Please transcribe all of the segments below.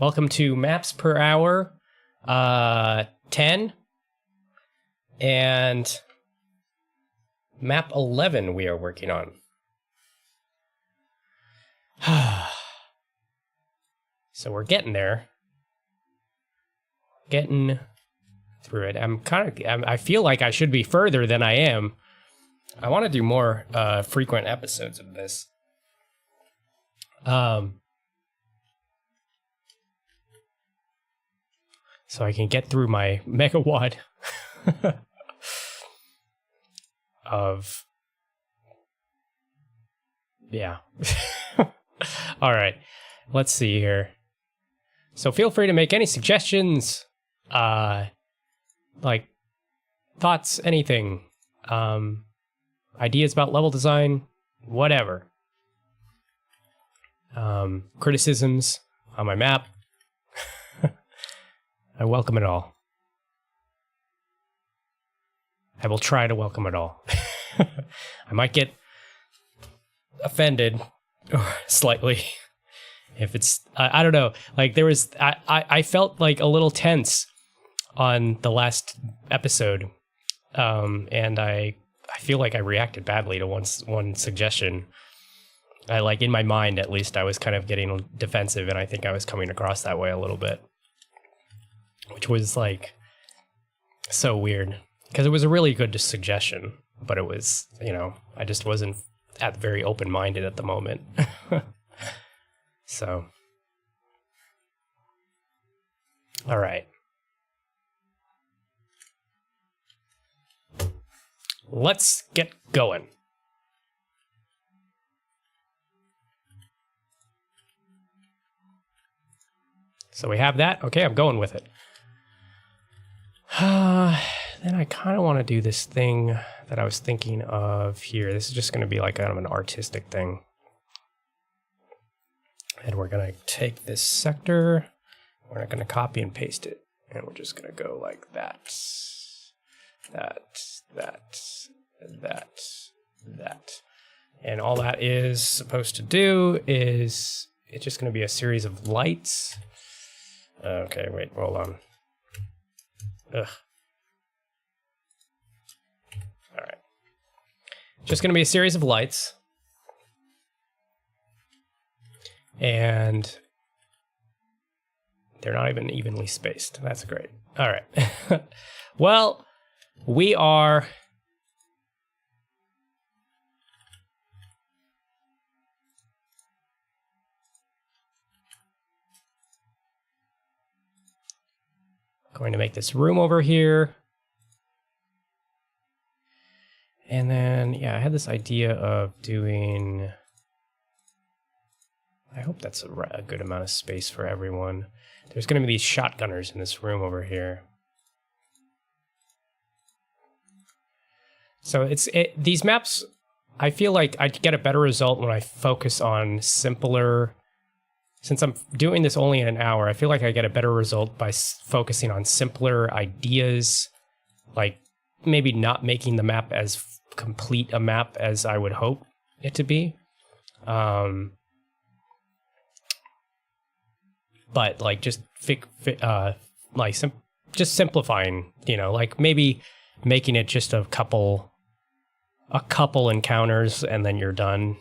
Welcome to Maps Per Hour 10 and Map 11 we are working on. So we're getting there. Getting through it. I feel like I should be further than I am. I want to do more frequent episodes of this. So I can get through my megawatt of... Yeah. All right. Let's see here. So feel free to make any suggestions, like thoughts, anything, ideas about level design, whatever. Criticisms on my map. I welcome it all. I will try to welcome it all. I might get offended slightly if it's, I don't know. Like there was, I felt like a little tense on the last episode. And I feel like I reacted badly to one suggestion. I like in my mind, at least I was kind of getting defensive, and I think I was coming across that way a little bit. Which was like so weird because it was a really good suggestion, but it was, I just wasn't very open-minded at the moment. So, all right. Let's get going. So we have that. Okay, I'm going with it. Then I kind of want to do this thing that I was thinking of here. This is just going to be like kind of an artistic thing. And we're going to take this sector. We're not going to copy and paste it. And we're just going to go like that. That. And all that is supposed to do is it's just going to be a series of lights. Okay, wait, hold on. Ugh. All right. Just going to be a series of lights. And they're not even evenly spaced. That's great. All right. Well, we are... going to make this room over here. And then, yeah, I had this idea of doing... I hope that's a good amount of space for everyone. There's going to be these shotgunners in this room over here. So these maps, I feel like I get a better result when I focus on simpler... Since I'm doing this only in an hour, I feel like I get a better result by focusing on simpler ideas, like maybe not making the map as complete a map as I would hope it to be. But like just just simplifying, like maybe making it just a couple encounters and then you're done.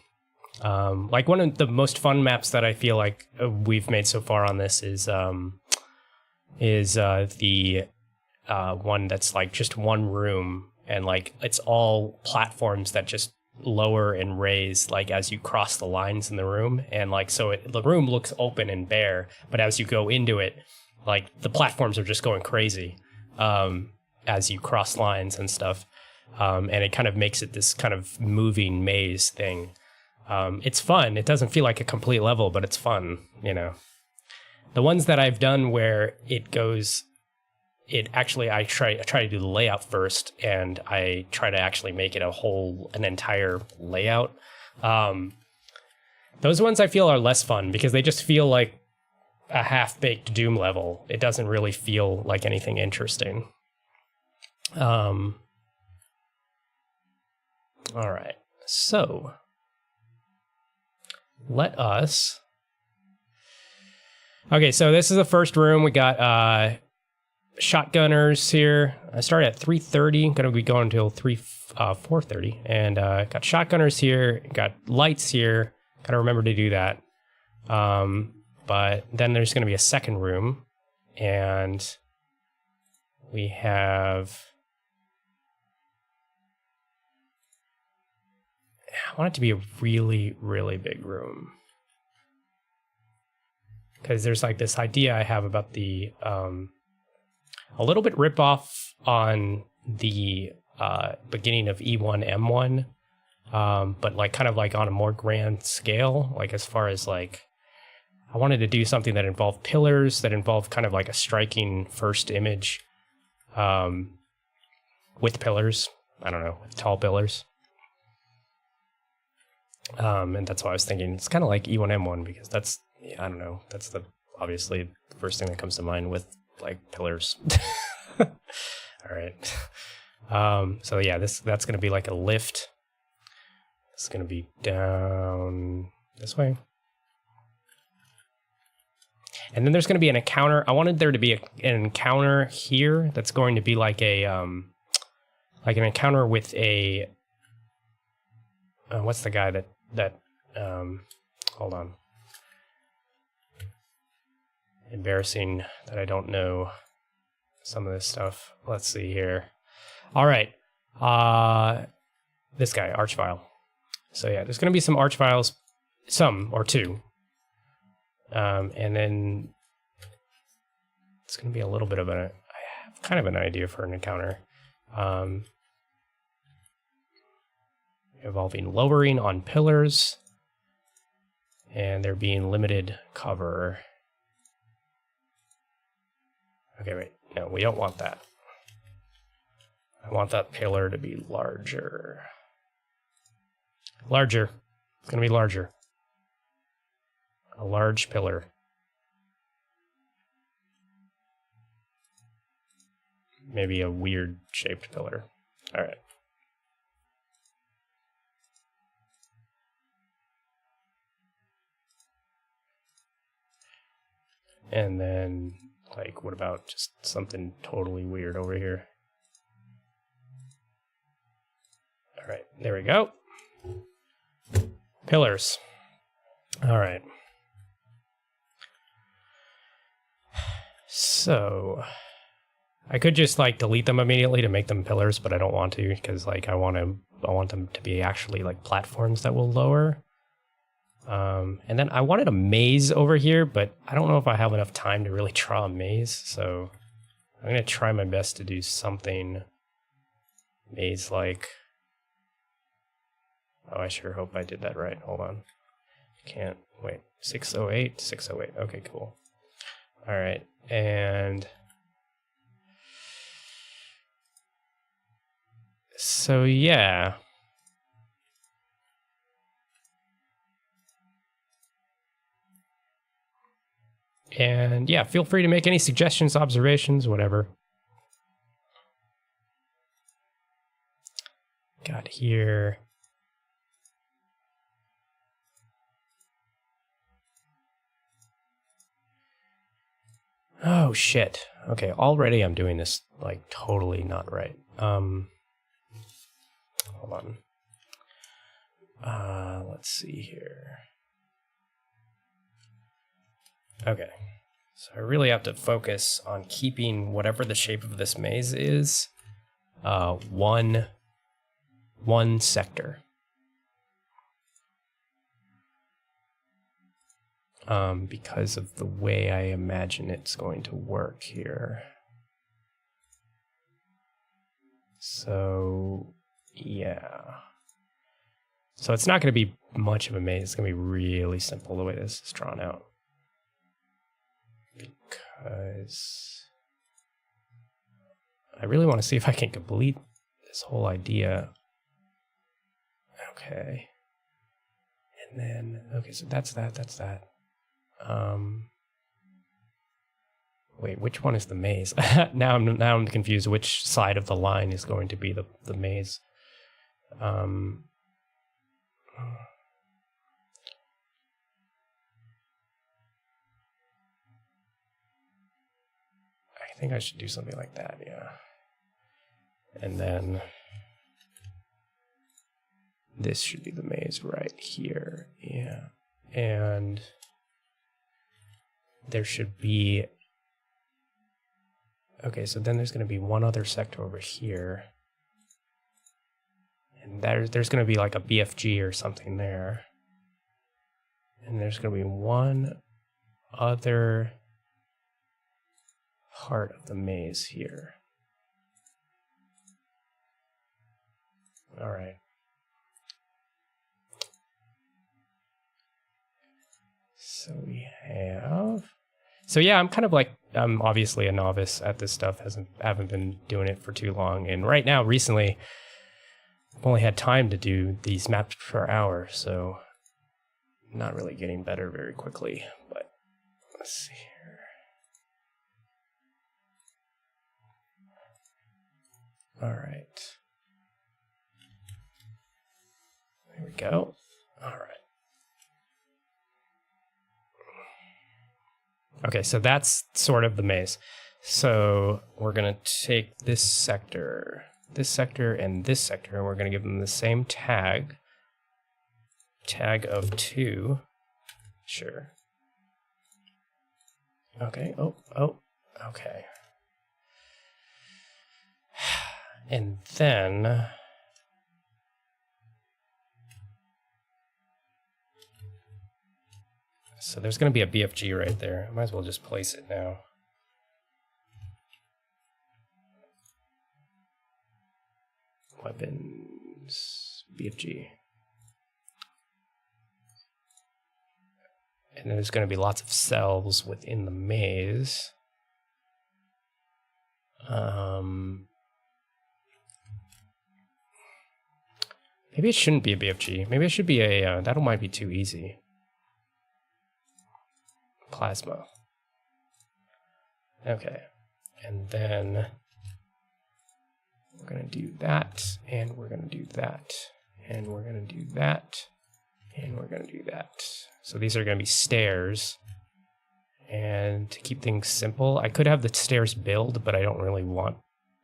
Like one of the most fun maps that I feel like we've made so far on this is the one that's like just one room and like it's all platforms that just lower and raise like as you cross the lines in the room, and like so the room looks open and bare, but as you go into it, like the platforms are just going crazy as you cross lines and stuff, and it kind of makes it this kind of moving maze thing. It's fun. It doesn't feel like a complete level, but it's fun, The ones that I've done where it goes, I try to do the layout first, and I try to actually make it an entire layout. Those ones I feel are less fun because they just feel like a half-baked Doom level. It doesn't really feel like anything interesting. All right, so... let us Okay, so this is the first room. We got shotgunners here. I started at 3:30. Gonna be going until 4:30, and got shotgunners here. Got lights here. Gotta remember to do that. But then there's gonna be a second room, and we have. I want it to be a really, really big room. Because there's like this idea I have about the a little bit rip off on the beginning of E1 M1, but like kind of like on a more grand scale. Like as far as like, I wanted to do something that involved pillars, that involved kind of like a striking first image with pillars. I don't know, with tall pillars. And that's why I was thinking it's kind of like E1 M1 because that's. Yeah, I don't know. That's obviously the first thing that comes to mind with like pillars. All right. So yeah, that's gonna be like a lift. It's gonna be down this way, and then there's gonna be an encounter. I wanted there to be an encounter here. That's going to be like a like an encounter with a what's the guy that hold on. Embarrassing that I don't know some of this stuff. Let's see here. All right. This guy, Archvile. So yeah, there's going to be some Archviles, some or two. And then it's going to be a little bit of I have kind of an idea for an encounter. Involving lowering on pillars and there being limited cover. Okay, wait. No, we don't want that. I want that pillar to be larger. Larger. It's going to be larger. A large pillar. Maybe a weird shaped pillar. All right. And then... like, what about just something totally weird over here? All right, there we go. Pillars. All right. So, I could just, like, delete them immediately to make them pillars, but I don't want to, because, like, I want them to be actually, like, platforms that will lower. And then I wanted a maze over here, but I don't know if I have enough time to really draw a maze, so I'm going to try my best to do something maze-like. Oh, I sure hope I did that right. Hold on. Can't. Wait. 608? 608. Okay, cool. All right. And... so, yeah... and yeah, feel free to make any suggestions, observations, whatever. Got here. Oh, shit. Okay, already I'm doing this, like, totally not right. Hold on. Let's see here. Okay, so I really have to focus on keeping whatever the shape of this maze is, one sector. Because of the way I imagine it's going to work here. So, yeah. So it's not going to be much of a maze. It's going to be really simple the way this is drawn out. Because I really want to see if I can complete this whole idea. Okay. And then, okay, so that's that. Wait, which one is the maze? now I'm confused which side of the line is going to be the maze. think I should do something like that, yeah. And then this should be the maze right here, yeah. And there should be, okay, so then there's going to be one other sector over here. And there's going to be like a BFG or something there. And there's going to be one other part of the maze here. All right. So we have... So yeah, I'm kind of like, I'm obviously a novice at this stuff. Haven't been doing it for too long. And right now, recently, I've only had time to do these maps per hour, so not really getting better very quickly. But let's see here. All right. There we go. All right. Okay, so that's sort of the maze. So we're going to take this sector, and this sector, and we're going to give them the same tag of 2. Sure. Okay, oh, okay. And then... So there's going to be a BFG right there. I might as well just place it now. Weapons, BFG. And there's going to be lots of cells within the maze. Maybe it shouldn't be a BFG. Maybe it should be a, that might be too easy. Plasma. Okay. And then we're going to do that, and we're going to do that, and we're going to do that, and we're going to do that. So these are going to be stairs. And to keep things simple, I could have the stairs build, but I don't really want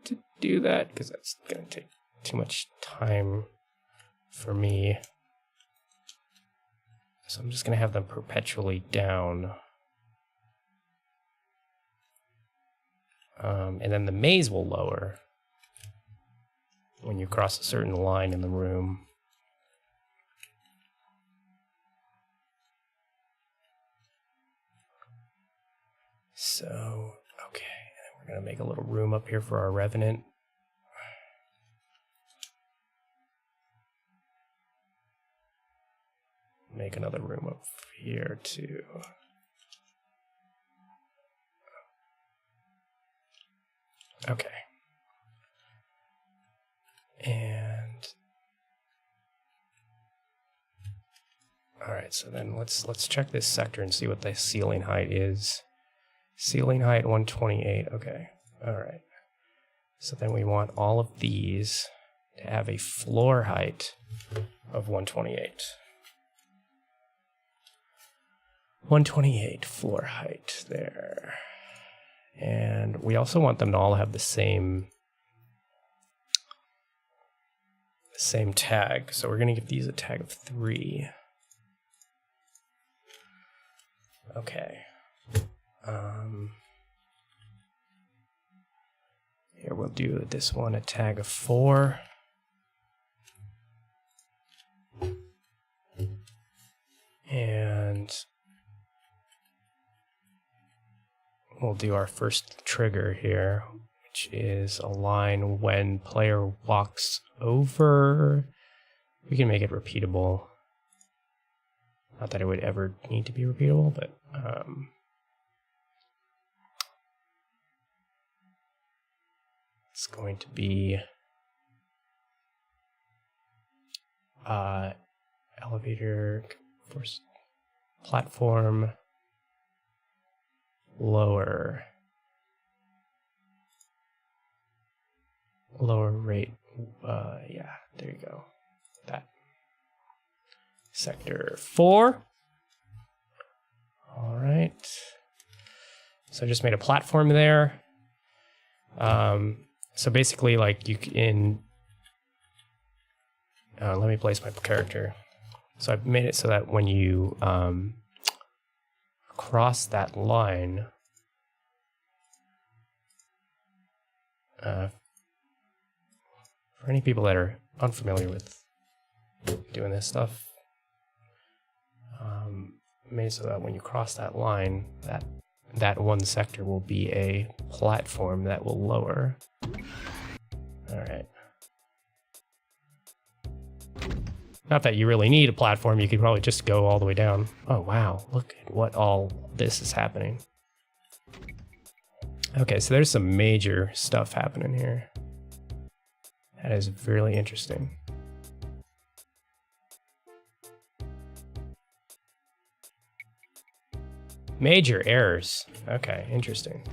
to do that because that's going to take too much time for me. So I'm just going to have them perpetually down. And then the maze will lower when you cross a certain line in the room. So, okay, and then we're going to make a little room up here for our Revenant. Make another room up here too. Okay. And all right, so then let's check this sector and see what the ceiling height is. Ceiling height 128. Okay. All right. So then we want all of these to have a floor height of 128. 128 floor height there. And we also want them to all have the same tag. So we're going to give these a tag of 3. Okay. Here we'll do this one a tag of 4. And we'll do our first trigger here, which is a line when player walks over. We can make it repeatable. Not that it would ever need to be repeatable, but it's going to be elevator, first platform, lower rate. Yeah, there you go. That. Sector 4. All right. So I just made a platform there. So basically, like you can. Let me place my character. So I've made it so that when you cross that line, for any people that are unfamiliar with doing this stuff, made it so that when you cross that line, that one sector will be a platform that will lower. All right. Not that you really need a platform, you could probably just go all the way down. Oh wow, look at what all this is happening. Okay, so there's some major stuff happening here. That is really interesting. Major errors. Okay, interesting.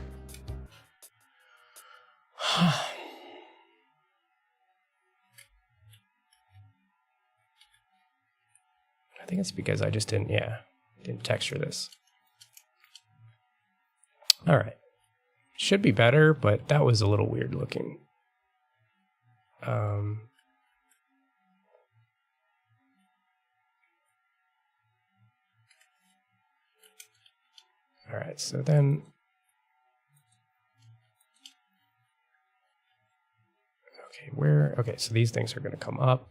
I think it's because I just didn't texture this. All right. Should be better, but that was a little weird looking. All right, so then. Okay, so these things are going to come up.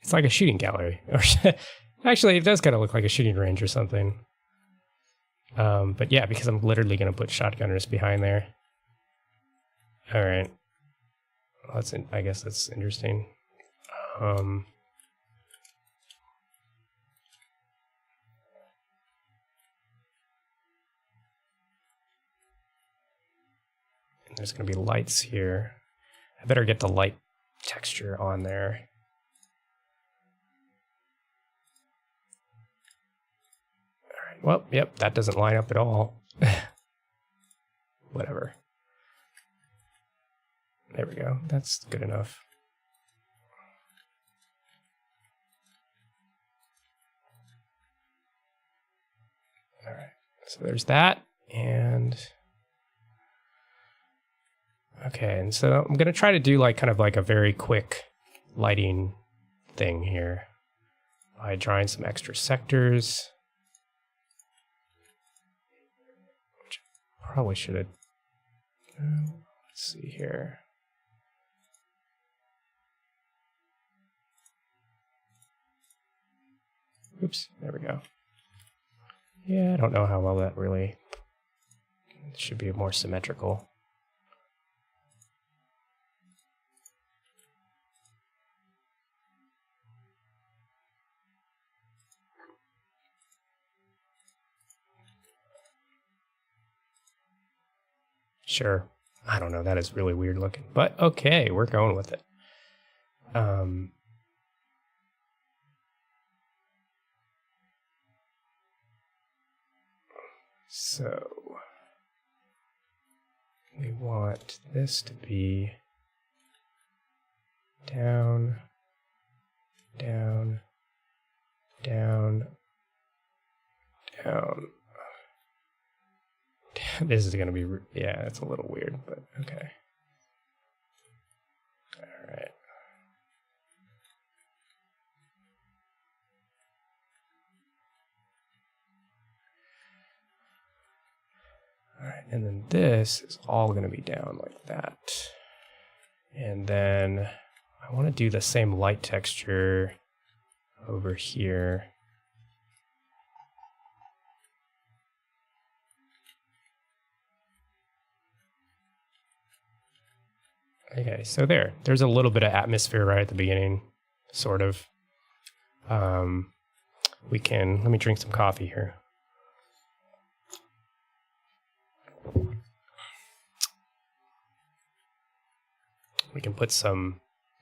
It's like a shooting gallery. Actually, it does kind of look like a shooting range or something. But yeah, because I'm literally going to put shotgunners behind there. All right. Well, I guess that's interesting. And there's going to be lights here. I better get the light texture on there. Well, yep, that doesn't line up at all. Whatever. There we go. That's good enough. All right. So there's that. And okay, and so I'm going to try to do like kind of like a very quick lighting thing here by drawing some extra sectors. Probably should have. Let's see here. Oops, there we go. Yeah, I don't know how well that really. It should be more symmetrical. Sure. I don't know. That is really weird looking. But okay, we're going with it. So we want this to be down, down, down, down. This is going to be, yeah, it's a little weird, but okay. All right. All right, and then this is all going to be down like that. And then I want to do the same light texture over here. Okay, so there's a little bit of atmosphere right at the beginning, sort of. Let me drink some coffee here. We can put some,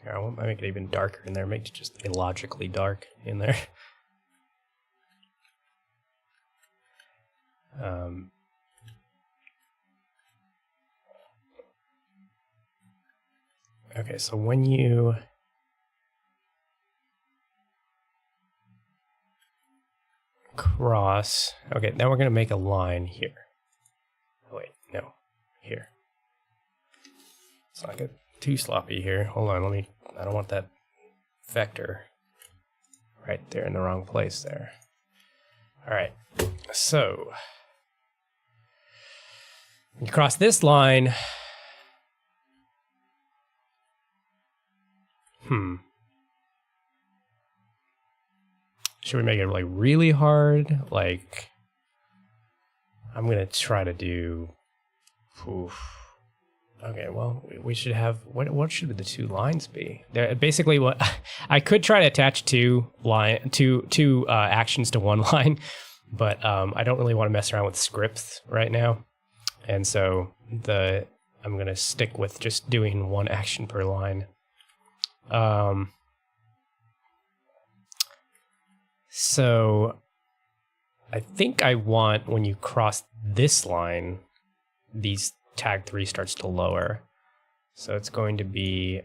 I might make it even darker in there, make it just illogically dark in there. Okay, so when you cross, okay, now we're going to make a line here. Oh, wait, no, here. Let's not get too sloppy here. Hold on, I don't want that vector right there in the wrong place there. All right, so you cross this line. Should we make it like really hard? Like, I'm gonna try to do. Oof. Okay, well, we should have. What should the two lines be? They're basically what I could try to attach two actions to one line, but I don't really want to mess around with scripts right now, and so I'm gonna stick with just doing one action per line. So I think I want, when you cross this line, these tag 3 starts to lower. So it's going to be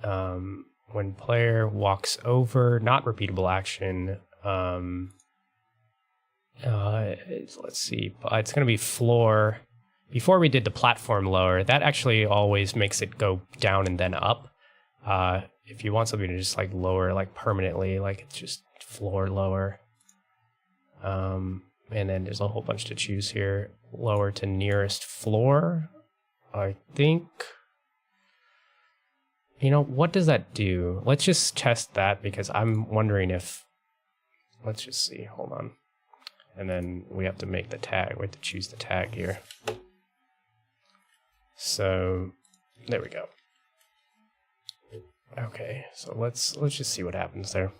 when player walks over, not repeatable action. Let's see, it's going to be floor. Before we did the platform lower, that actually always makes it go down and then up. If you want something to just like lower like permanently, like it's just floor lower. And then there's a whole bunch to choose here. Lower to nearest floor, I think. You know, what does that do? Let's just test that, because I'm wondering if, let's just see, hold on. And then we have to make the tag, we have to choose the tag here. So, there we go. Okay, so let's just see what happens there.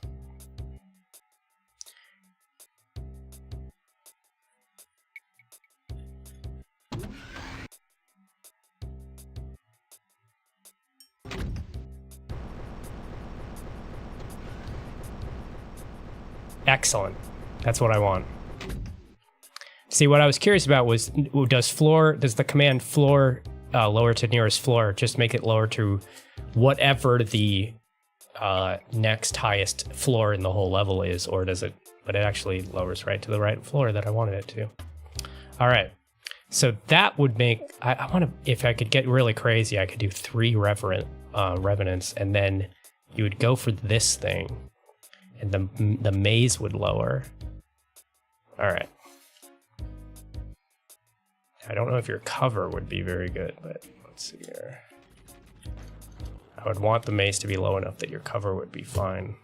Excellent. That's what I want. See, what I was curious about was, does the command floor lower to nearest floor just make it lower to whatever the next highest floor in the whole level is, or does it, but it actually lowers right to the right floor that I wanted it to. All right. So that would make, I want to, if I could get really crazy, I could do 3 revenants, and then you would go for this thing, and the maze would lower. All right. I don't know if your cover would be very good, but let's see here. I would want the maze to be low enough that your cover would be fine.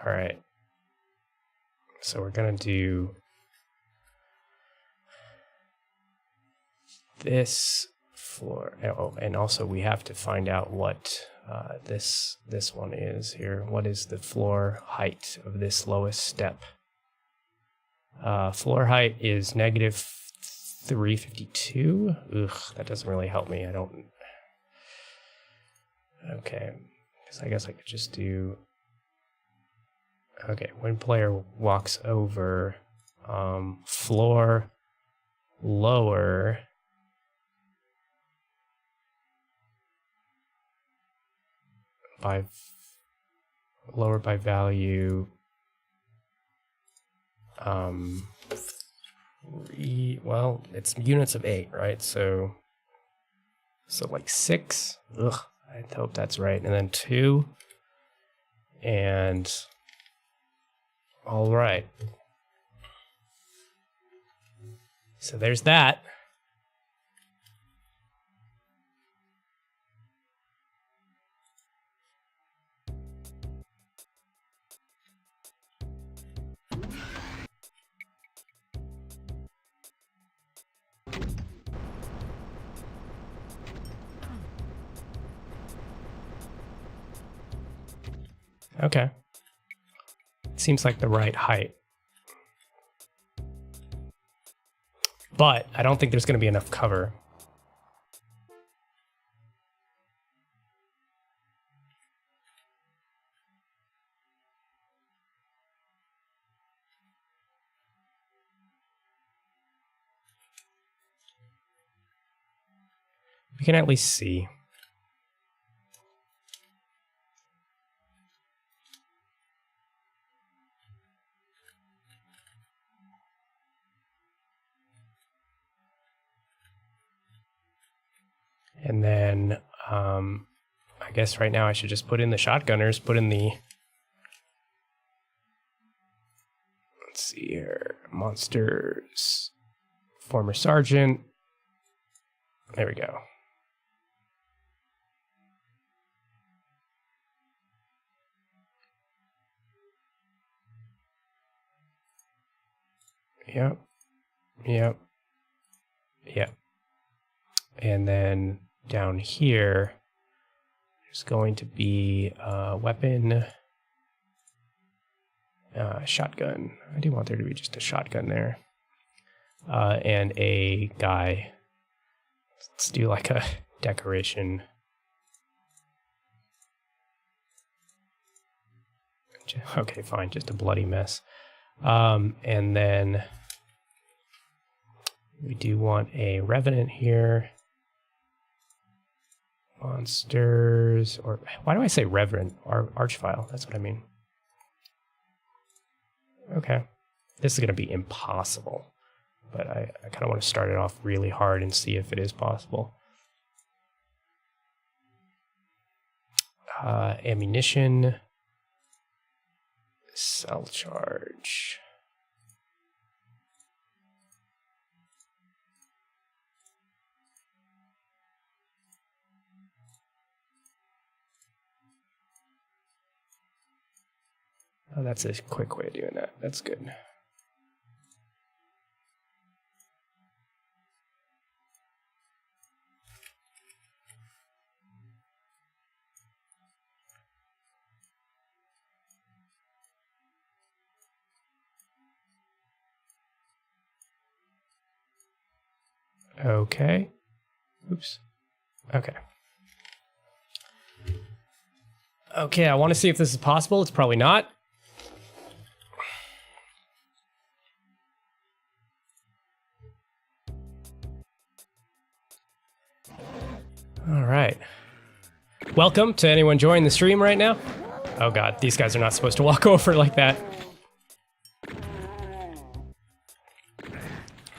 All right. So we're gonna do this floor. Oh, and also we have to find out what this one is here. What is the floor height of this lowest step? Floor height is negative 352. Ugh, that doesn't really help me. I don't. Okay, because I guess I could just do. Okay, when player walks over, floor lower. Lower by value. Well, it's units of 8, right? So like 6. Ugh, I hope that's right. And then 2. And all right. So there's that. Okay. Seems like the right height. But I don't think there's going to be enough cover. We can at least see. And then, I guess right now I should just put in the shotgunners, put in the, let's see here, monsters, former sergeant. There we go. Yep. Yep. Yep. And then down here, there's going to be a weapon, shotgun. I do want there to be just a shotgun there. And a guy. Let's do like a decoration. Okay, fine, just a bloody mess. And then we do want a revenant here. Monsters, or why do I say revenant? Archvile, that's what I mean. Okay. This is going to be impossible. But I kind of want to start it off really hard and see if it is possible. Ammunition. Cell charge. Oh, that's a quick way of doing that. That's good. Okay. Oops. Okay. Okay, I want to see if this is possible. It's probably not. All right. Welcome to anyone joining the stream right now. Oh god, these guys are not supposed to walk over like that.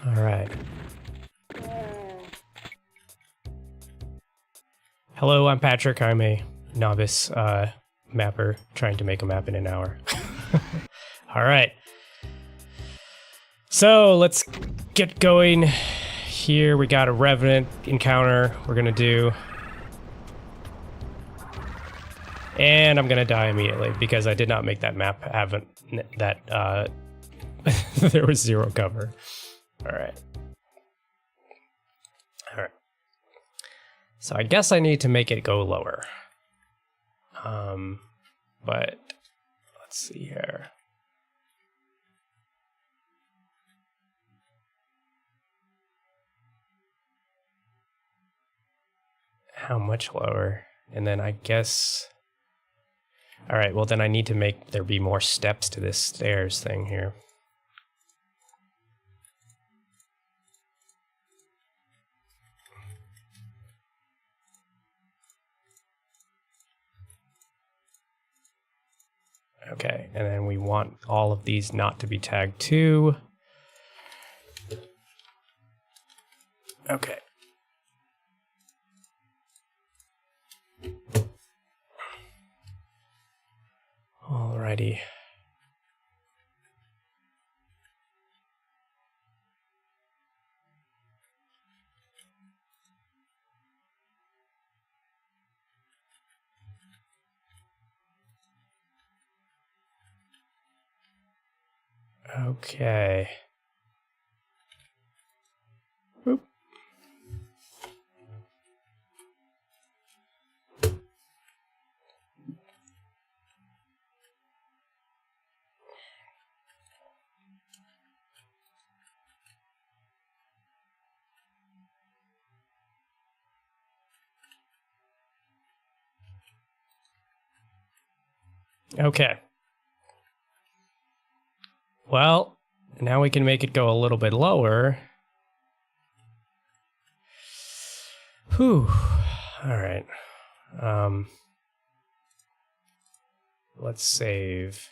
All right. Hello, I'm Patrick. I'm a novice mapper trying to make a map in an hour. All right. So let's get going. Here we got a revenant encounter we're gonna do. And I'm gonna die immediately because I did not make that map have that there was zero cover. Alright. Alright. So I guess I need to make it go lower. But let's see here. How much lower? And then I guess... Alright, well then I need to make there be more steps to this stairs thing here. Okay, and then we want all of these not to be tagged too. Okay. Alrighty. Okay. Boop. Okay. Well, now we can make it go a little bit lower. Whew. All right. Let's save.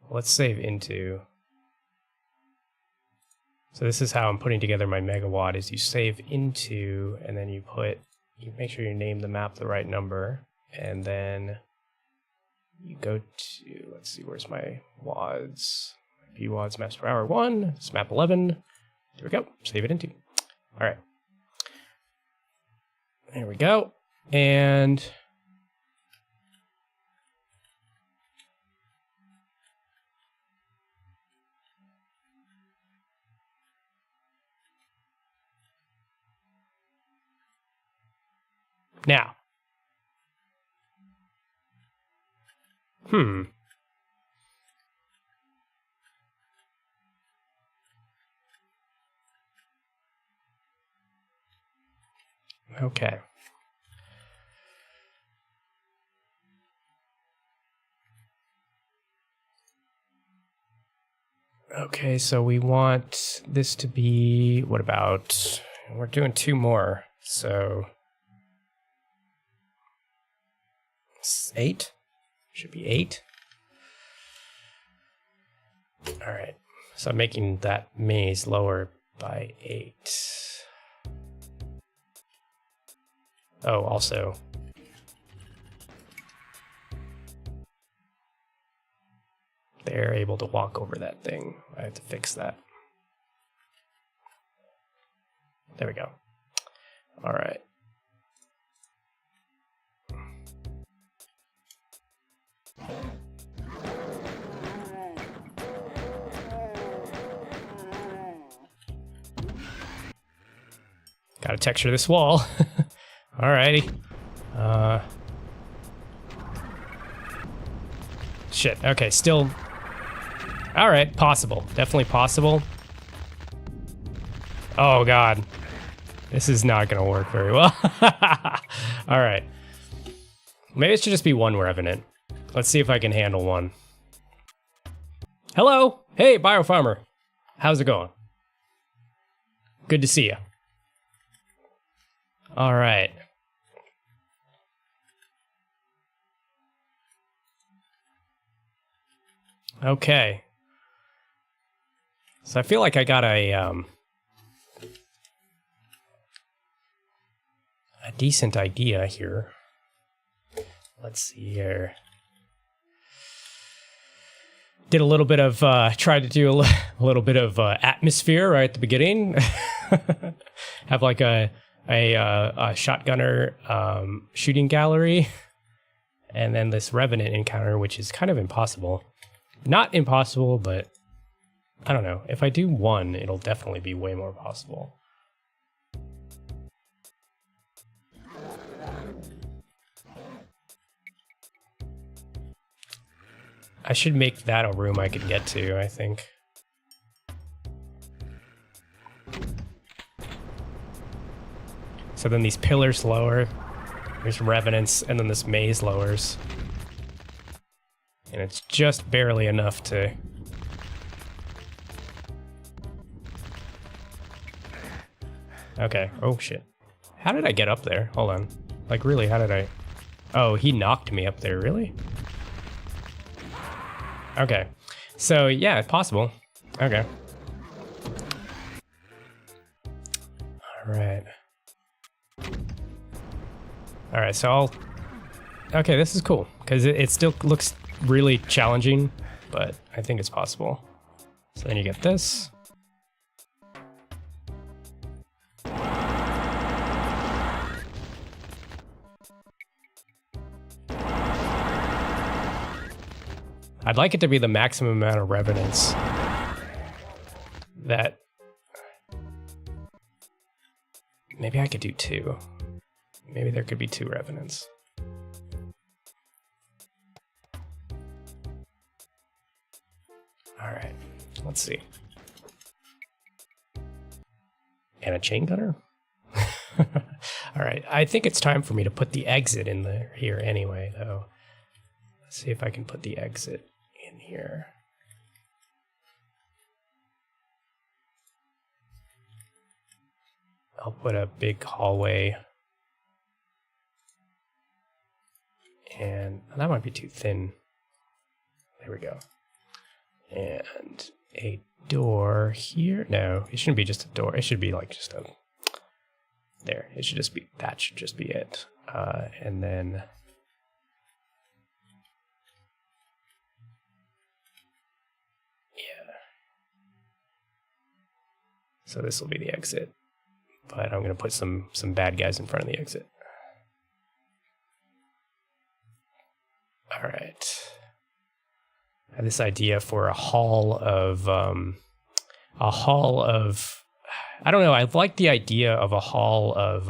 Let's save into. So this is how I'm putting together my megawatt, is you save into, and then you make sure you name the map the right number, and then you go to, let's see, where's my wads? PWads maps per hour 1, it's MAP11. There we go, save it into. All right. There we go. And now. Okay. Okay, so we want this to be, what about, we're doing 2 more, so 8? Should be 8. All right, so I'm making that maze lower by 8. Oh, also, they're able to walk over that thing. I have to fix that. There we go. All right. Gotta texture this wall. Alrighty. Shit, okay, still... Alright, possible. Definitely possible. Oh god. This is not gonna work very well. Alright. Maybe it should just be 1 revenant. Let's see if I can handle 1. Hello! Hey, Biofarmer! How's it going? Good to see you. Alright. Okay. So I feel like I got a decent idea here. Let's see here. Did a little bit of, tried to do a little bit of atmosphere right at the beginning. Have like a shotgunner shooting gallery. And then this Revenant encounter, which is kind of impossible. Not impossible, but I don't know. If I do 1, it'll definitely be way more possible. I should make that a room I could get to, I think. So then these pillars lower. There's Revenants, and then this maze lowers. And it's just barely enough to... Okay. Oh, shit. How did I get up there? Hold on. Like, really, how did I... Oh, he knocked me up there, really? Okay. So, yeah, possible. Okay. Alright. Alright, so I'll... Okay, this is cool, because it still looks really challenging, but I think it's possible. So then you get this. I'd like it to be the maximum amount of revenants that... Maybe I could do 2. Maybe there could be 2 revenants. Alright, let's see. And a chain gunner? Alright, I think it's time for me to put the exit in there here anyway, though. Let's see if I can put the exit in here. I'll put a big hallway And that might be too thin. There we go. And a door here. No, it shouldn't be just a door. It should be like just a... There, it should just be... That should just be it. And then... Yeah. So this will be the exit. But I'm going to put some bad guys in front of the exit. All right. I have this idea for a hall of I don't know. I like the idea of a hall of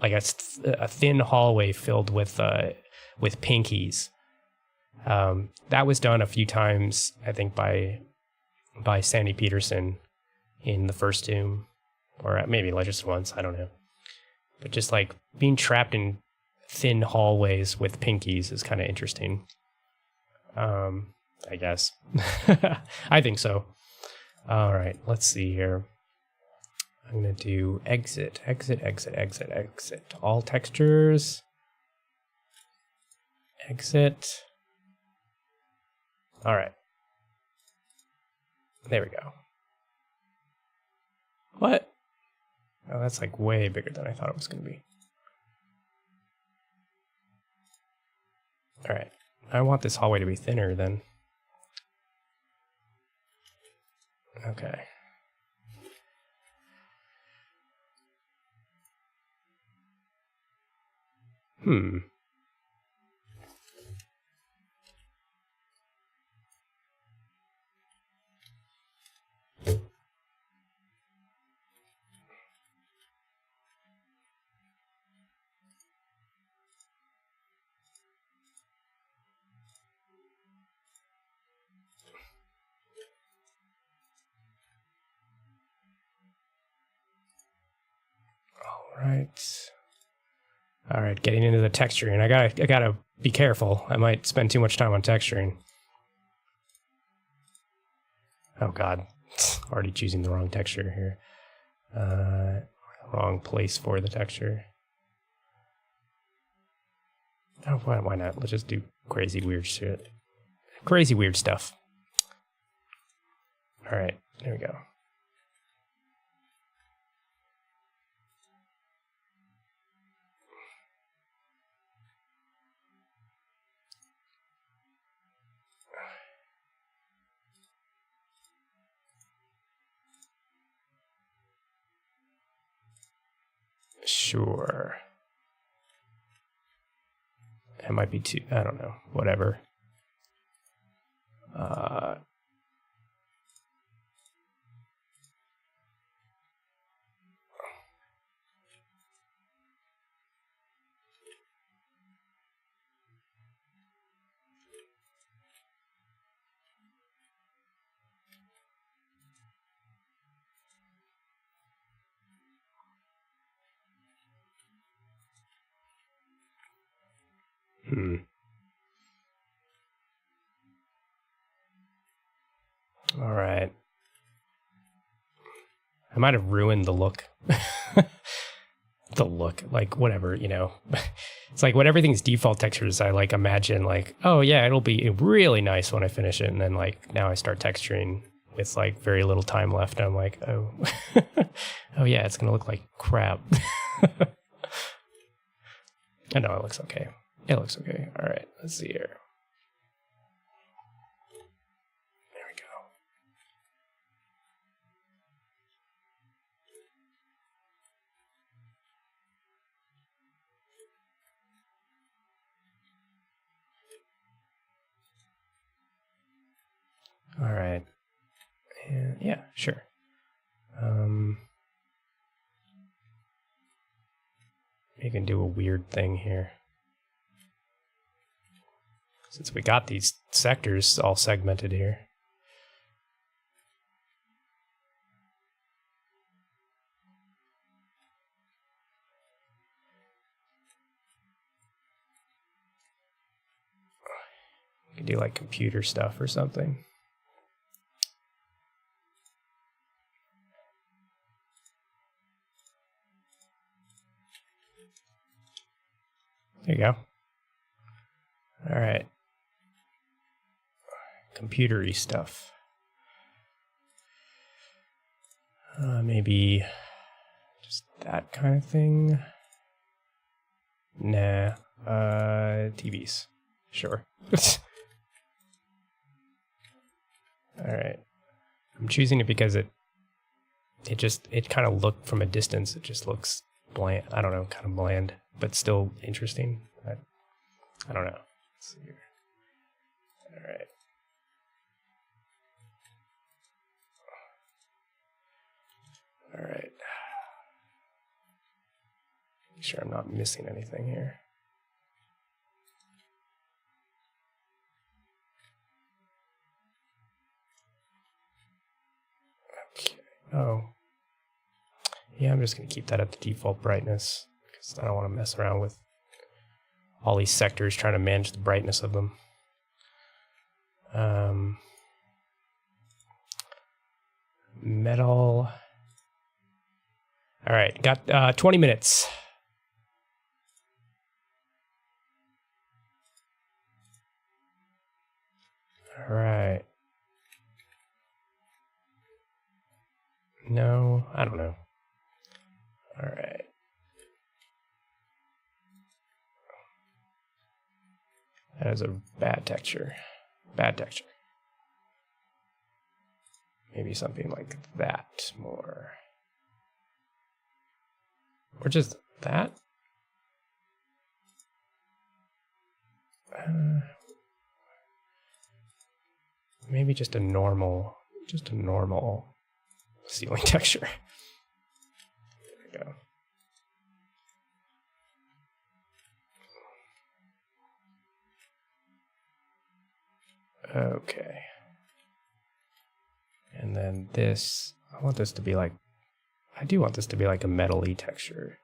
like a thin hallway filled with pinkies. That was done a few times, I think, by Sandy Peterson in the first Doom, or maybe just once. I don't know. But just like being trapped in thin hallways with pinkies is kind of interesting. I guess. I think so. All right, let's see here. I'm going to do exit. All textures. Exit. All right. There we go. What? Oh, that's like way bigger than I thought it was going to be. All right. I want this hallway to be thinner then. Okay. All right, getting into the texturing. I gotta be careful. I might spend too much time on texturing. Oh God, already choosing the wrong texture here. Wrong place for the texture. Oh, why not? Let's just do crazy weird shit. Crazy weird stuff. All right, there we go. Sure. It might be too, I don't know, whatever. All right. I might have ruined the look. The look, like whatever, you know. It's like when everything's default textures, I like imagine like, oh yeah, it'll be really nice when I finish it, and then like now I start texturing with like very little time left. I'm like, oh, oh yeah, it's gonna look like crap. I know it looks okay. It looks okay. All right, let's see here. There we go. All right. And yeah, sure. You can do a weird thing here. Since we got these sectors all segmented here. You can do like computer stuff or something. There you go. All right. Computery stuff. Maybe just that kind of thing. Nah. TVs. Sure. All right. I'm choosing it because it kind of looked from a distance. It just looks bland. I don't know, kind of bland, but still interesting. I don't know. Let's see here. All right. All right. Make sure I'm not missing anything here. Okay. Oh. Yeah, I'm just going to keep that at the default brightness because I don't want to mess around with all these sectors trying to manage the brightness of them. Metal. All right, got 20 minutes. All right. No, I don't know. All right. That is a bad texture. Bad texture. Maybe something like that more. Or just that? Maybe just a normal ceiling texture. There we go. Okay. And then this, I do want this to be like a metal-y texture.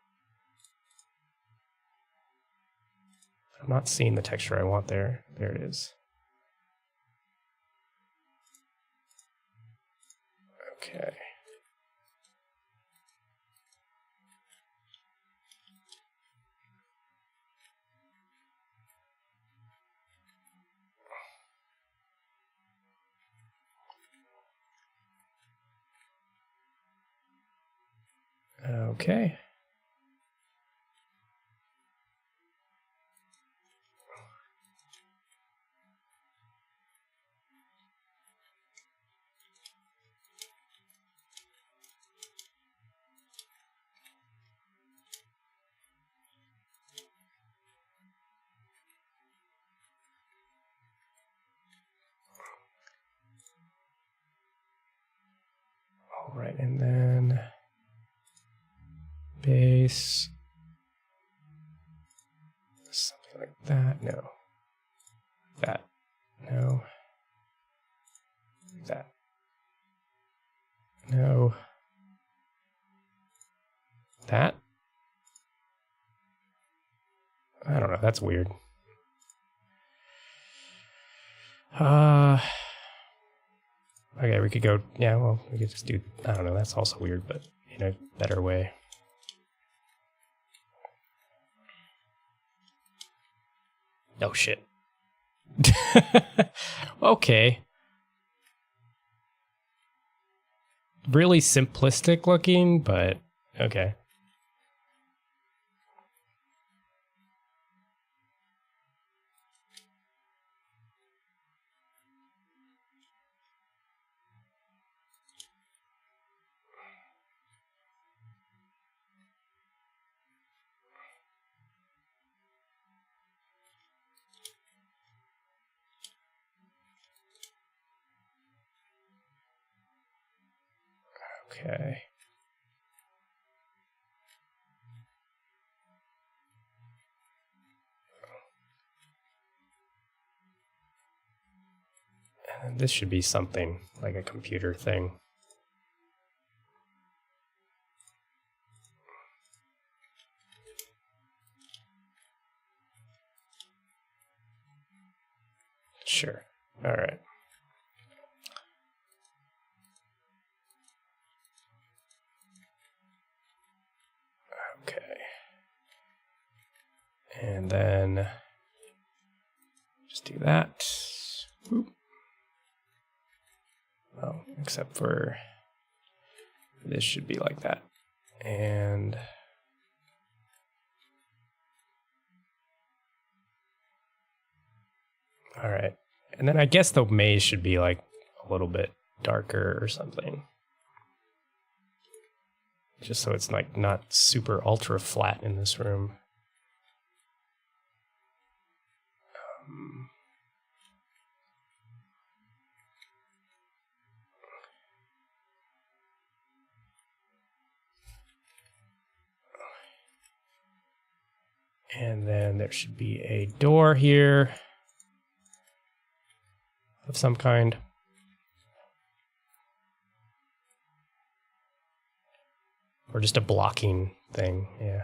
I'm not seeing the texture I want there. There it is. Okay. Okay. All right, and then base, something like that. No, that. No, that. No, that. I don't know. That's weird. Okay, we could go. Yeah, well, we could just do. I don't know. That's also weird, but in a better way. Oh shit. Okay. Really simplistic looking, but okay. Okay. And this should be something like a computer thing. Sure. All right. Okay. And then Let's do that. Boop. Oh, except for this should be like that. And all right. And then I guess the maze should be like a little bit darker or something. Just so it's like not super ultra flat in this room. And then there should be a door here of some kind. Or just a blocking thing, yeah.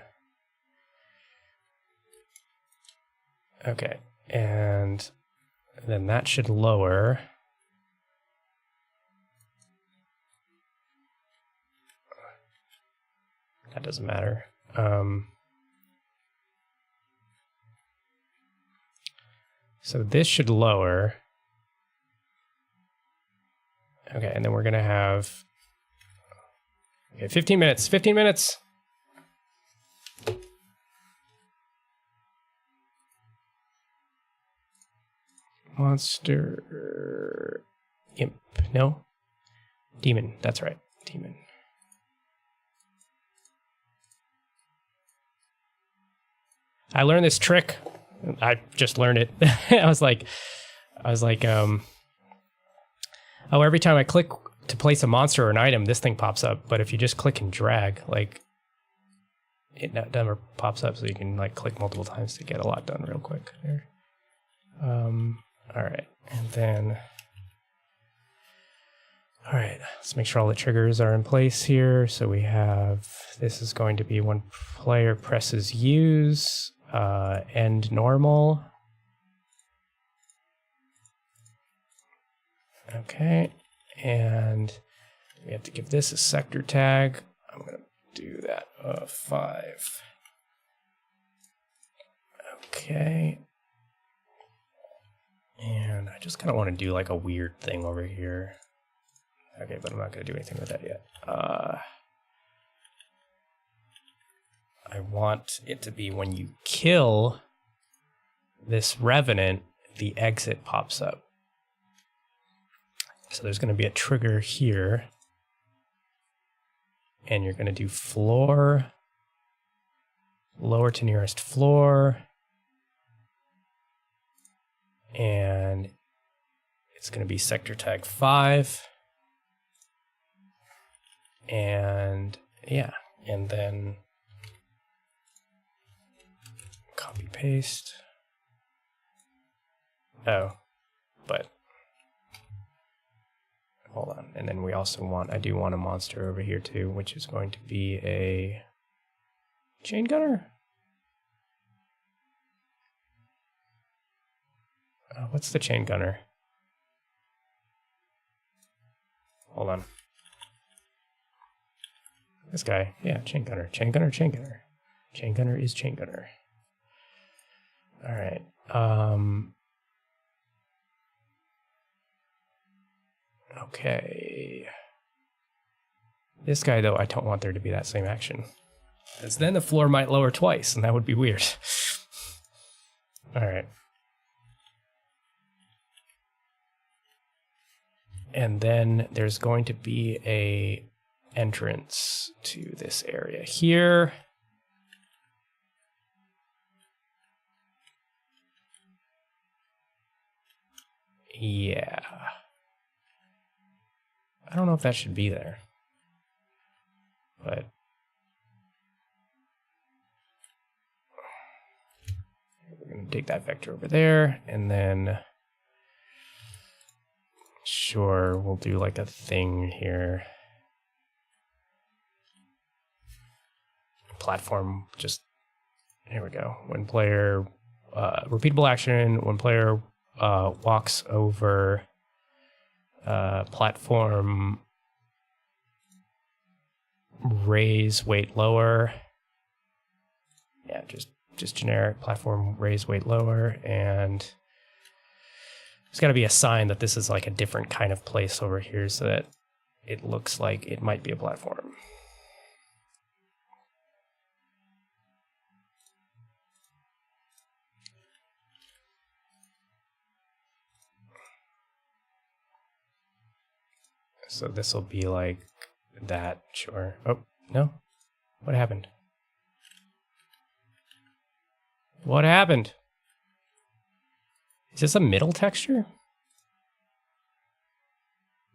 Okay, and then that should lower. That doesn't matter. So this should lower. Okay, and then we're gonna have, okay, 15 minutes, 15 minutes. Monster, imp, no? Demon, that's right, demon. I learned this trick. I just learned it. I was like, oh, every time I click to place a monster or an item, this thing pops up. But if you just click and drag, like, it never pops up. So you can like click multiple times to get a lot done real quick. There. All right, and then, all right, let's make sure all the triggers are in place here. So we have, this is going to be when player presses use, end normal. Okay, and we have to give this a sector tag. I'm gonna do that, 5. Okay. And I just kind of want to do like a weird thing over here. Okay, but I'm not going to do anything with that yet. I want it to be when you kill this revenant, the exit pops up. So there's going to be a trigger here. And you're going to do floor, lower to nearest floor. And it's going to be sector tag 5. And yeah, and then copy paste. Oh, but hold on. And then we also want, I do want a monster over here too, which is going to be a chain gunner. What's the chain gunner? Hold on. This guy, yeah, chain gunner, chain gunner, chain gunner. Chain gunner is chain gunner. All right. Okay. This guy, though, I don't want there to be that same action. Because then the floor might lower twice, and that would be weird. All right. And then there's going to be a entrance to this area here. Yeah. I don't know if that should be there. But we're going to take that vector over there, and then sure, we'll do like a thing here. Platform, just, here we go. When player, repeatable action, when player walks over platform, raise weight lower. Yeah, just generic platform, raise weight lower, and There's got to be a sign that this is like a different kind of place over here so that it looks like it might be a platform. So this will be like that, sure. Oh, no. What happened? What happened? Is this a middle texture?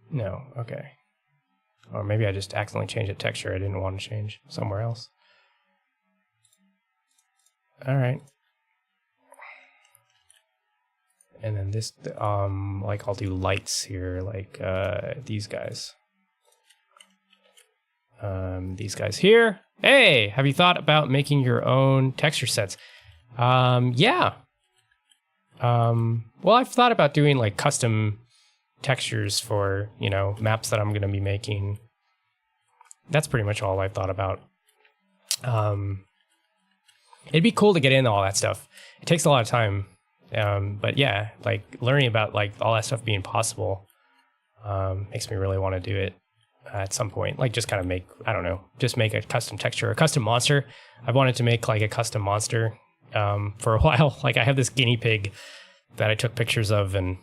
No, okay. Or maybe I just accidentally changed a texture I didn't want to change somewhere else. All right. And then this, like I'll do lights here, like these guys. These guys here. Hey, have you thought about making your own texture sets? Yeah. Well, I've thought about doing like custom textures for, you know, maps that I'm going to be making. That's pretty much all I've thought about. It'd be cool to get into all that stuff. It takes a lot of time. But yeah, like learning about like all that stuff being possible, makes me really want to do it at some point. Like just kind of make, I don't know, just make a custom texture, a custom monster. I've wanted to make like a custom monster, for a while. Like I have this guinea pig that I took pictures of, and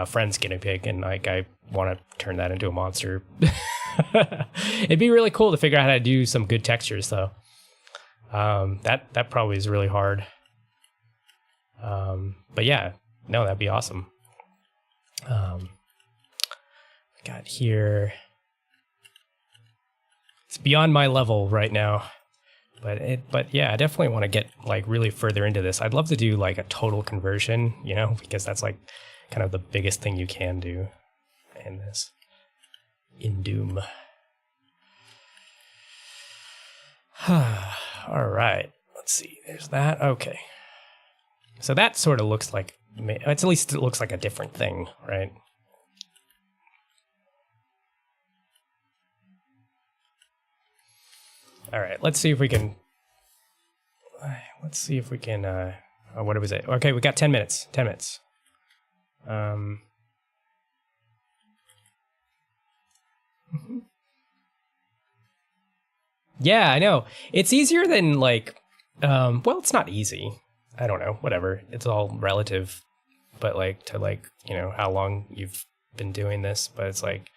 friend's guinea pig, and like I want to turn that into a monster. It'd be really cool to figure out how to do some good textures though. That probably is really hard. But yeah, no, that'd be awesome. Got here. It's beyond my level right now, but yeah, I definitely want to get like really further into this. I'd love to do like a total conversion, you know, because that's like kind of the biggest thing you can do in this, in Doom. All right, let's see. There's that. Okay. So that sort of looks like, at least it looks like a different thing, right? All right, let's see if we can, what was it? Okay, we got 10 minutes, 10 minutes. Yeah, I know. It's easier than like, well, it's not easy. I don't know, whatever. It's all relative, but like to like, you know, how long you've been doing this, but it's like,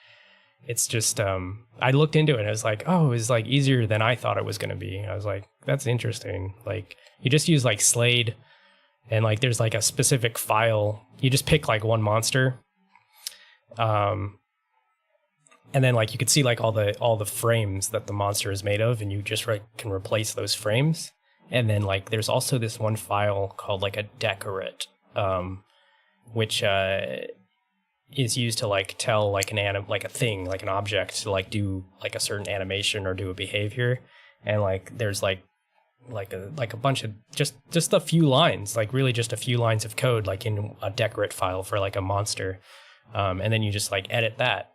it's just, I looked into it and it was like, oh, it was like easier than I thought it was going to be. I was like, that's interesting. Like you just use like Slade and like, there's like a specific file. You just pick like one monster. And then like, you could see like all the frames that the monster is made of, and you just can replace those frames. And then like there's also this one file called like a decorate, which is used to like tell like like a thing, like an object to like do like a certain animation or do a behavior. And like there's like a bunch of just a few lines, like really just a few lines of code like in a decorate file for like a monster. And then you just like edit that.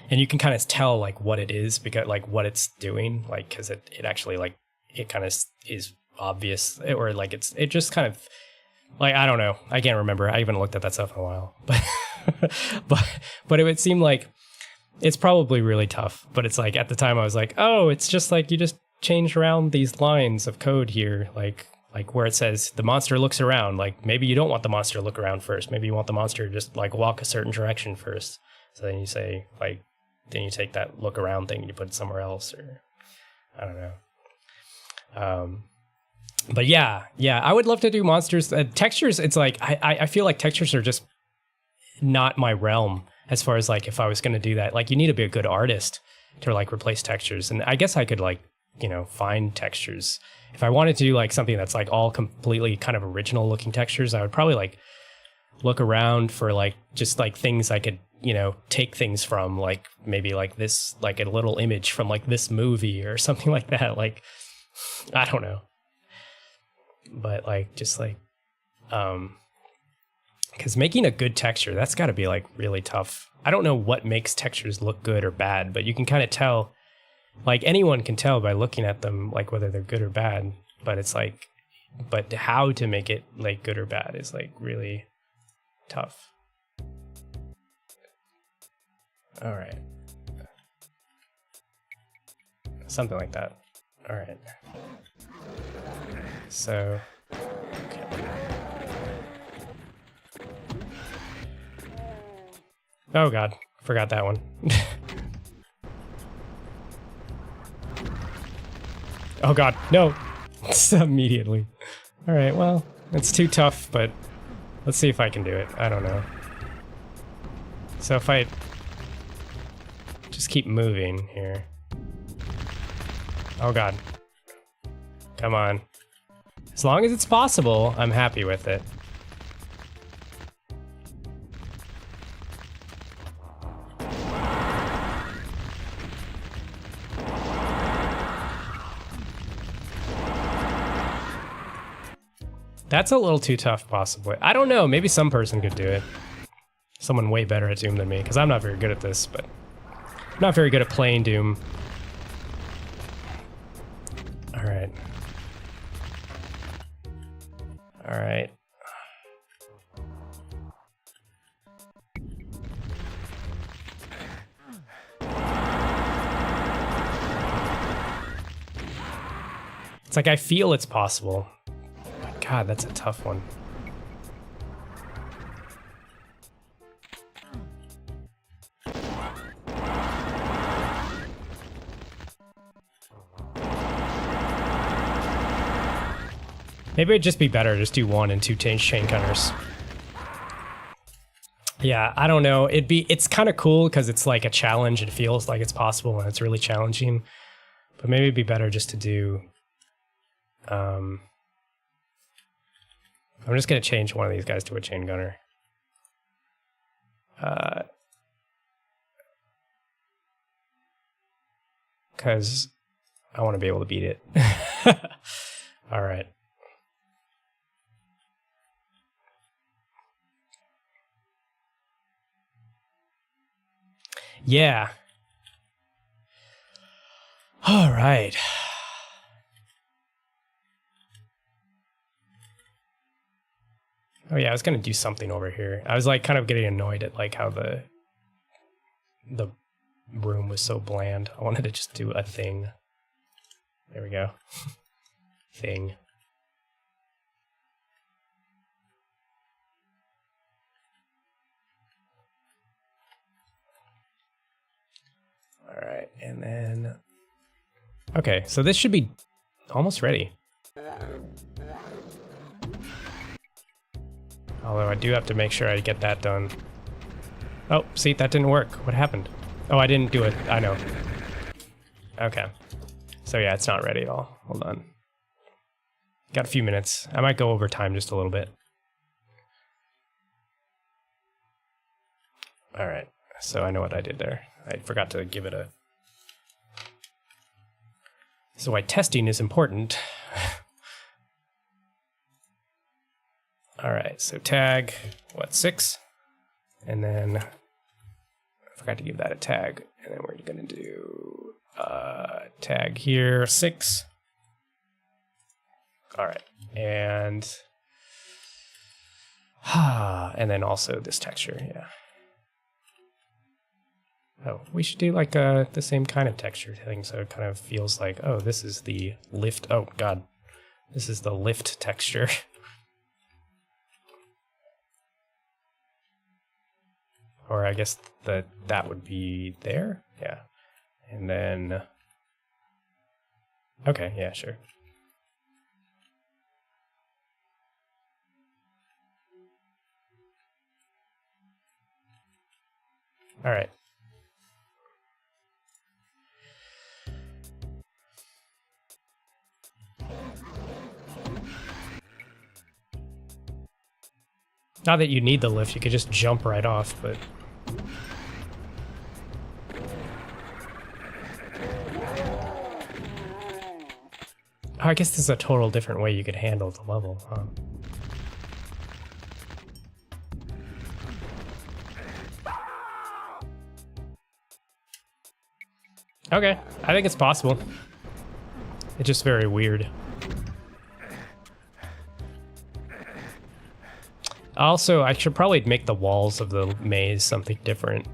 And you can kind of tell like what it is, because like what it's doing, like, cause it actually like, it kind of is obvious, or like it just kind of like, I don't know. I can't remember. I haven't looked at that stuff in a while, but it would seem like it's probably really tough, but it's like, at the time I was like, oh, it's just like, you just change around these lines of code here. Like where it says the monster looks around, like maybe you don't want the monster to look around first. Maybe you want the monster to just like walk a certain direction first. So then you say like, then you take that look around thing and you put it somewhere else, or I don't know. But yeah, I would love to do monsters. Textures, it's like, I feel like textures are just not my realm as far as like, if I was going to do that, like you need to be a good artist to like replace textures. And I guess I could like, you know, find textures. If I wanted to do like something that's like all completely kind of original looking textures, I would probably like look around for like, just like things I could, you know, take things from, like maybe like this, like a little image from like this movie or something like that. Like, I don't know. But like, just like, because making a good texture, that's got to be like really tough. I don't know what makes textures look good or bad, but you can kind of tell, like anyone can tell by looking at them, like whether they're good or bad. But it's like, but how to make it like good or bad is like really tough. All right. Something like that. All right. So, okay. Oh God, forgot that one. Oh God, no. Immediately. All right, well, it's too tough, but let's see if I can do it. I don't know. So if I just keep moving here. Oh God. Come on. As long as it's possible, I'm happy with it. That's a little too tough, possibly. I don't know, maybe some person could do it. Someone way better at Doom than me, because I'm not very good at this, but I'm not very good at playing Doom. Alright. Alright. It's like I feel it's possible. But God, that's a tough one. Maybe it'd just be better just do 1 and 2 chain gunners. Yeah, I don't know. It's kind of cool because it's like a challenge. It feels like it's possible and it's really challenging. But maybe it'd be better just to do. I'm just gonna change one of these guys to a chain gunner. Because I want to be able to beat it. All right. Yeah. All right. Oh yeah, I was gonna do something over here. I was like kind of getting annoyed at like how the room was so bland. I wanted to just do a thing. There we go. Thing. All right, and then okay, so this should be almost ready. Although I do have to make sure I get that done. Oh, see, that didn't work. What happened? Oh, I didn't do it. I know. Okay. So yeah, it's not ready at all. Hold on. Got a few minutes. I might go over time just a little bit. All right. So I know what I did there. I forgot to give it a... So why testing is important. All right, so tag, what, 6? And then I forgot to give that a tag. And then we're gonna do tag here, 6. All right, and then also this texture, yeah. Oh, we should do like the same kind of texture thing, so it kind of feels like, oh, this is the lift. Oh God, this is the lift texture. Or I guess that would be there, yeah. And then, okay, yeah, sure. All right. Not that you need the lift, you could just jump right off, but... Oh, I guess this is a total different way you could handle the level, huh? Okay, I think it's possible. It's just very weird. Also, I should probably make the walls of the maze something different.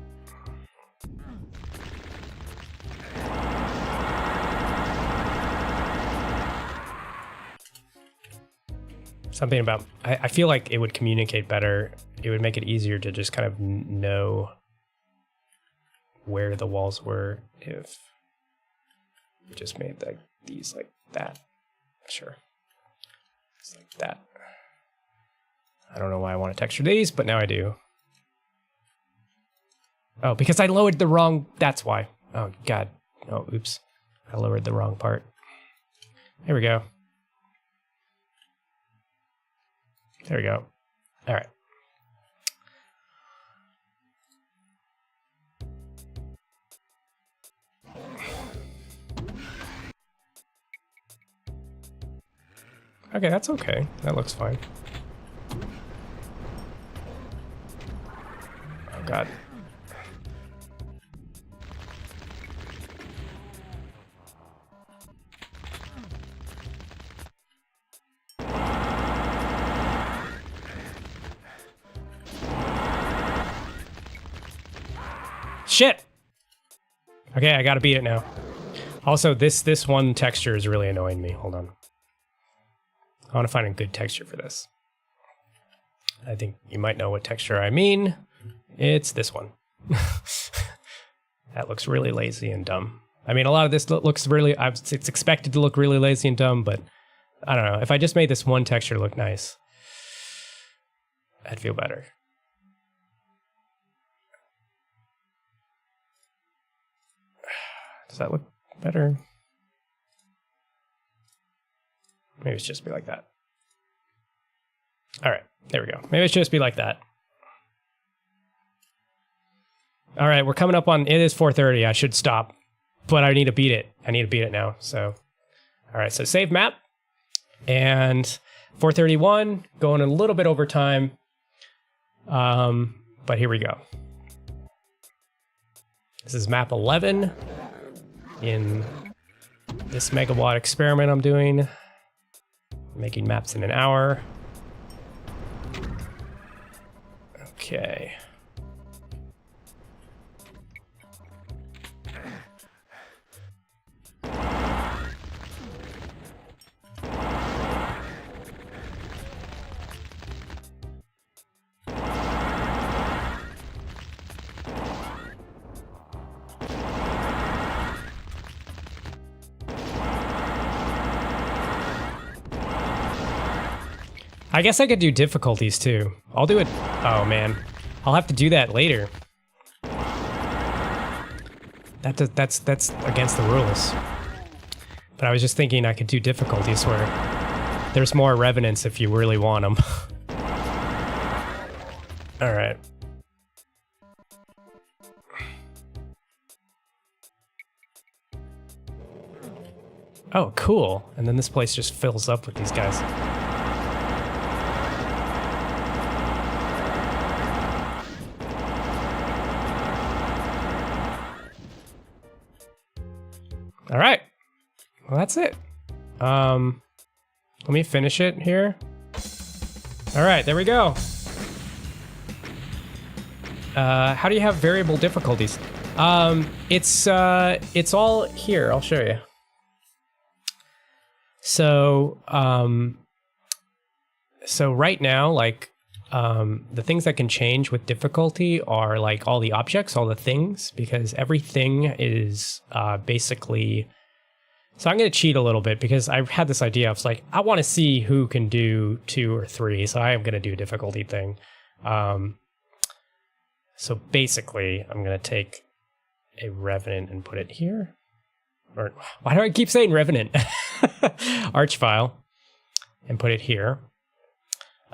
Something about, I feel like it would communicate better. It would make it easier to just kind of know where the walls were if we just made like these like that. Sure. It's like that. I don't know why I want to texture these, but now I do. Oh, because I lowered the wrong, that's why. Oh, God. Oh, oops. I lowered the wrong part. There we go. There we go. All right. Okay, that's okay. That looks fine. Oh, God. Shit! Okay, I gotta beat it now. Also, this one texture is really annoying me. Hold on. I want to find a good texture for this. I think you might know what texture I mean. It's this one. That looks really lazy and dumb. I mean, a lot of this looks really, it's expected to look really lazy and dumb, but I don't know. If I just made this one texture look nice, I'd feel better. Does that look better? Maybe it's just be like that. All right, there we go. Maybe it's just be like that. All right, we're coming up on, it is 4:30. I should stop, but I need to beat it. I need to beat it now, so. All right, so save map. And 4:31, going a little bit over time. But here we go. This is map 11 in this megawatt experiment I'm doing. Making maps in an hour. Okay. I guess I could do difficulties too. I'll do it. Oh man, I'll have to do that later. That's against the rules. But I was just thinking I could do difficulties where there's more revenants if you really want them. All right. Oh, cool. And then this place just fills up with these guys. All right, well, that's it. Let me finish it here. All right, there we go. How do you have variable difficulties? It's all here. I'll show you. So, so right now, like, the things that can change with difficulty are like all the objects, all the things, because everything is basically. So I'm going to cheat a little bit because I had this idea. I was like, I want to see who can do 2 or 3, so I am going to do a difficulty thing. So basically, I'm going to take a Revenant and put it here. Or why do I keep saying Revenant? Arch file, and put it here.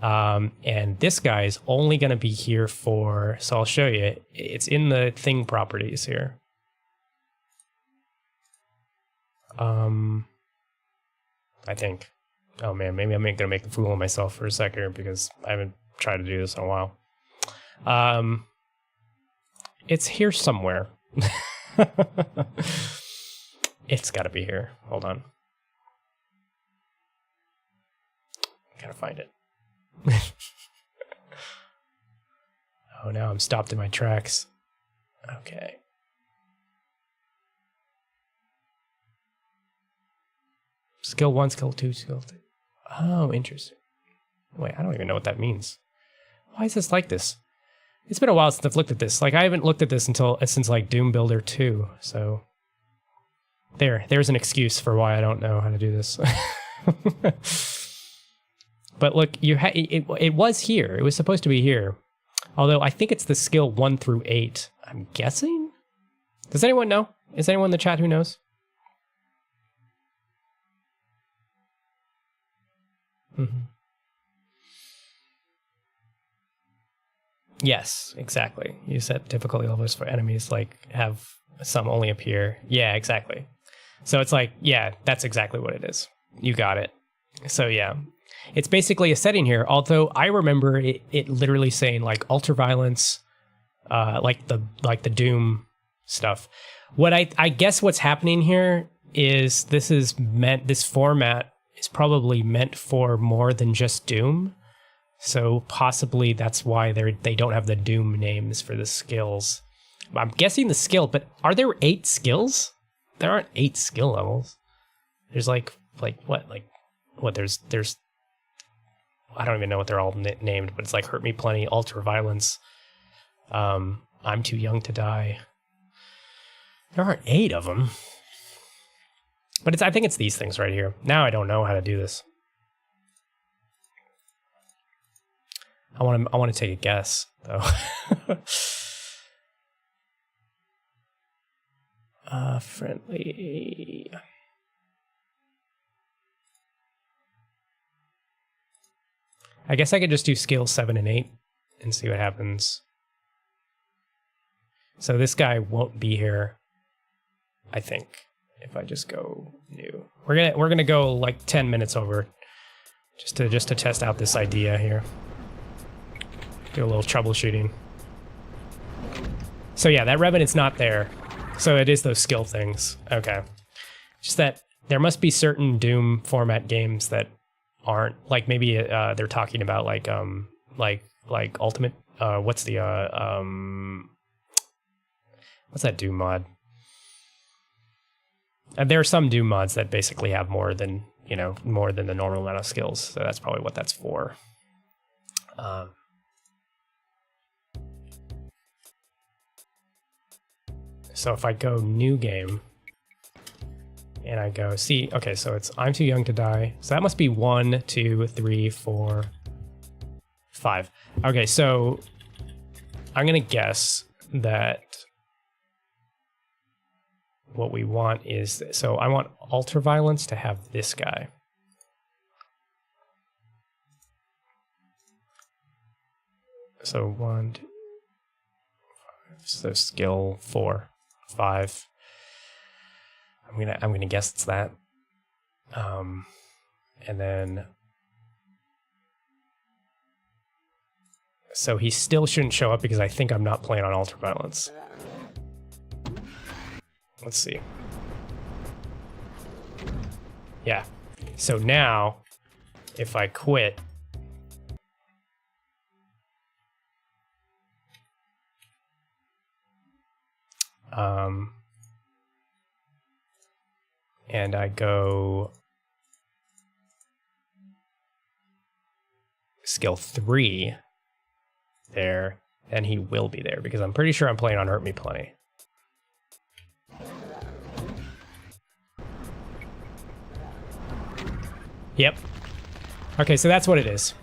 And this guy is only going to be here for, so I'll show you. It's in the thing properties here. I think. Oh man, maybe I'm going to make a fool of myself for a second because I haven't tried to do this in a while. It's here somewhere. It's got to be here. Hold on. Gotta find it. Oh, now I'm stopped in my tracks. Okay. Skill 1, skill 2, skill 3. Oh, interesting. Wait, I don't even know what that means. Why is this like this? It's been a while since I've looked at this. Like, I haven't looked at this since like Doom Builder 2, so... There's an excuse for why I don't know how to do this. But look, it was here. It was supposed to be here. Although I think it's the skill 1 through 8. I'm guessing? Does anyone know? Is anyone in the chat who knows? Mm-hmm. Yes, exactly. You set difficulty levels for enemies, like, have some only appear. Yeah, exactly. So it's like, yeah, that's exactly what it is. You got it. So yeah, it's basically a setting here. Although I remember it literally saying like ultraviolence, like the Doom stuff. What I guess what's happening here is this format is probably meant for more than just Doom. So possibly that's why they don't have the Doom names for the skills. I'm guessing the skill, but are there 8 skills? There aren't 8 skill levels. There's like what? There's I don't even know what they're all named, but it's like Hurt Me Plenty, Ultraviolence, I'm Too Young to Die. There aren't 8 of them. But I think it's these things right here. Now I don't know how to do this. I want to take a guess though. Friendly. I guess I could just do skill 7 and 8 and see what happens. So this guy won't be here, I think, if I just go new. We're gonna go like 10 minutes over just to test out this idea here. Do a little troubleshooting. So yeah, that Revenant's not there. So it is those skill things. Okay. Just that there must be certain Doom format games that aren't, like maybe they're talking about like Ultimate, what's that Doom mod? There are some Doom mods that basically have more than the normal amount of skills. So that's probably what that's for. So if I go new game and I go see, okay, so it's I'm Too Young to Die. So that must be 1, 2, 3, 4, 5. Okay, so I'm gonna guess that what we want is, so I want Ultraviolence to have this guy. So 1, 2, 5, so skill 4. 5. I'm gonna guess it's that. And then so he still shouldn't show up because I think I'm not playing on Ultraviolence. Let's see. Yeah. So now if I quit, and I go skill 3 there, then he will be there because I'm pretty sure I'm playing on Hurt Me Plenty. Yep. Okay, so that's what it is.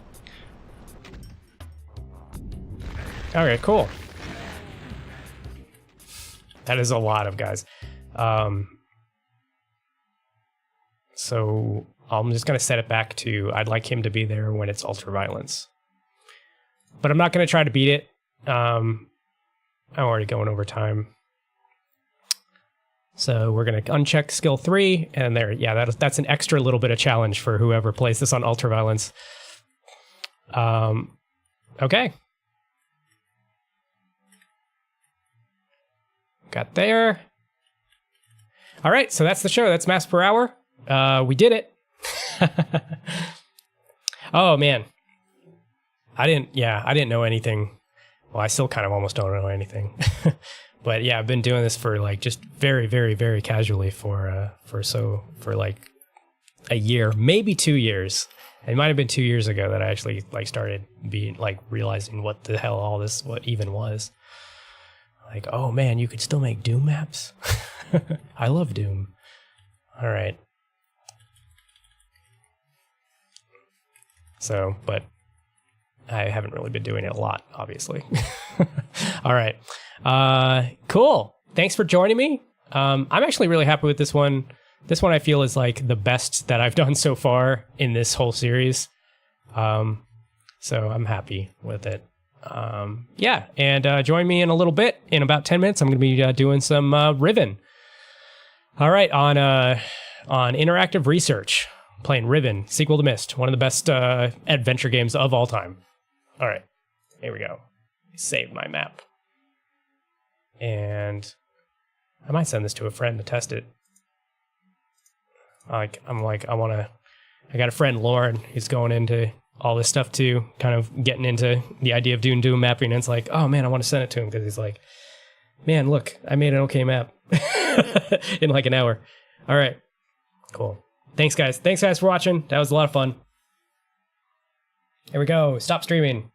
Okay, cool. That is a lot of guys. So I'm just going to set it back to I'd like him to be there when it's Ultraviolence. But I'm not going to try to beat it. I'm already going over time. So we're going to uncheck skill 3, and there, yeah, that's an extra little bit of challenge for whoever plays this on Ultraviolence. Okay. Got there. All right, so that's the show. That's Maps Per Hour. We did it. Oh man, I didn't know anything Well, I still kind of almost don't know anything. But yeah, I've been doing this for like just very, very, very casually for like a year, maybe 2 years. It might have been 2 years ago that I actually like started being like realizing what the hell all this what even was. Like, oh man, you could still make Doom maps. I love Doom. All right. So, but I haven't really been doing it a lot, obviously. All right. Cool. Thanks for joining me. I'm actually really happy with this one. This one I feel is like the best that I've done so far in this whole series. So I'm happy with it. Yeah. And join me in a little bit. In about 10 minutes, I'm going to be doing some Riven. All right. On interactive research. Playing Riven, sequel to Myst, one of the best adventure games of all time. All right, here we go. Save my map. And I might send this to a friend to test it. I got a friend, Lauren, who's going into all this stuff too, kind of getting into the idea of doing Doom mapping. And it's like, oh man, I want to send it to him because he's like, man, look, I made an okay map in like an hour. All right, cool. Thanks, guys. Thanks, guys, for watching. That was a lot of fun. Here we go. Stop streaming.